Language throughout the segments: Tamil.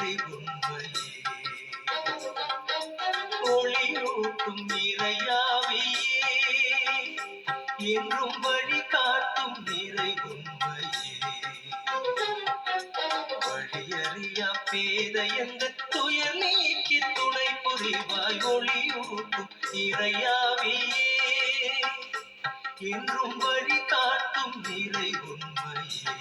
இறை உண்மையே ஒளியூட்டும் இறையாவியே என்றும் வழி காட்டும் இறை உண்மையே வழியறியா பேதையங்கள் துயர் நீக்கி துணை புரிவாய் ஒளியூட்டும் இறையாவியே என்றும் வழி காட்டும் இறை உண்மையே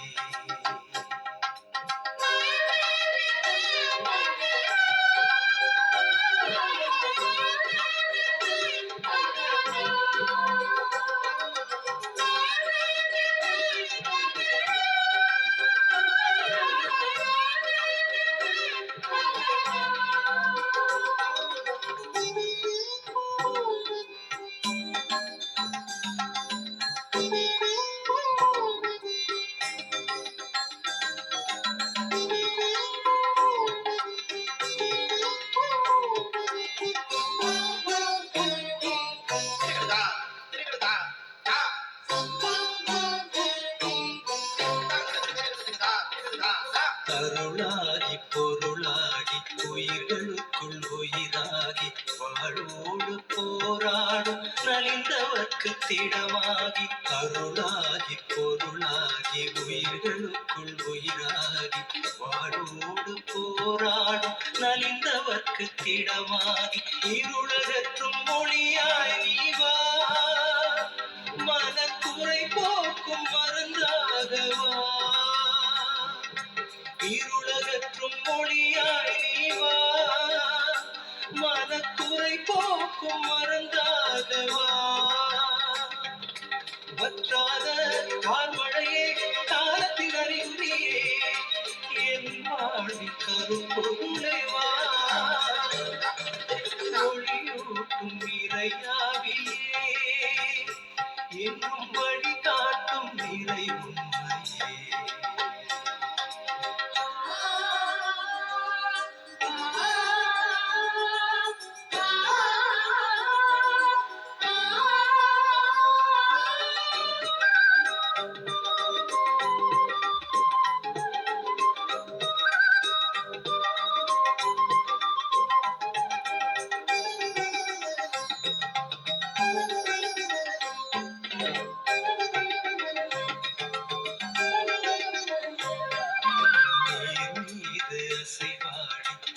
அருளாகி பொருளாகி உயிர்களுக்குள் உயிராகி வாழோடு போராடும் நலிந்தவர்க்கு திடமாகி அருளாகி பொருளாகி உயிர்களுக்குள் உயிராகி வாழோடு போராடும் நலிந்தவர்க்கு திடமாகி இருளகற்றும் மொழியாய் நீவா மனக்குறை போக்கும் மருந்தாகவா இருளகற்றும் மொழியாய் நீவா மனக்குறை போக்கும் மருந்தாகவா வற்றாத கார்மழையே காலத்தின் அறிகுறியே என் வாழ்வில் கருப்பொருளேவா ஒளியூட்டும் இறையாவியே என்னும் வழி காட்டும் இறை உண்மையே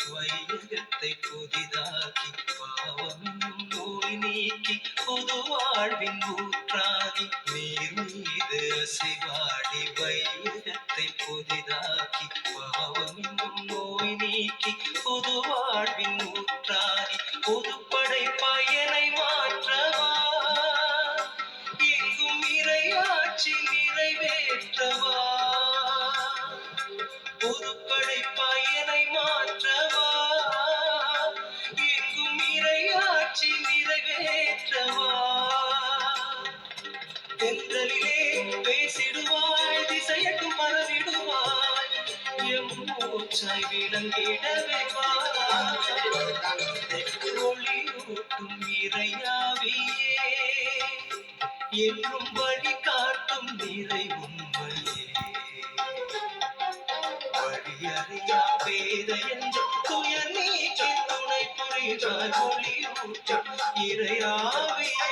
வையகத்தை புதிதாக்கி பாவமென்னும் நோய் நீக்கி பொது வாழ்வின் ஊற்றாகி நீர் மீது அசைவாடி வையகத்தை புதிதாக்கி பாவமென்னும் நோய் நீக்கி பொது வாழ்வின் ஊற்றாகி பொதுப்படை பயனை மாற்றவா எங்கும் இறையாட்சி நிறைவேற்றவா பொதுப்படை பயனை மாற்றவா எங்கும் இறையாட்சி நிறைவேற்றவா தென்றலிலே பேசிடுவாய் திசையட்டும் பரவிடுவாய் எம் மூச்சாய் விளங்கிடவே ஒளியூட்டும் இறையாவியே என்றும் வழி காட்டும் இறை உண்மையே வழியறியா பேதை என்ற துயர் நீக்கி துணை புரிவாய் ஒளியூட்டும் இறையாவியே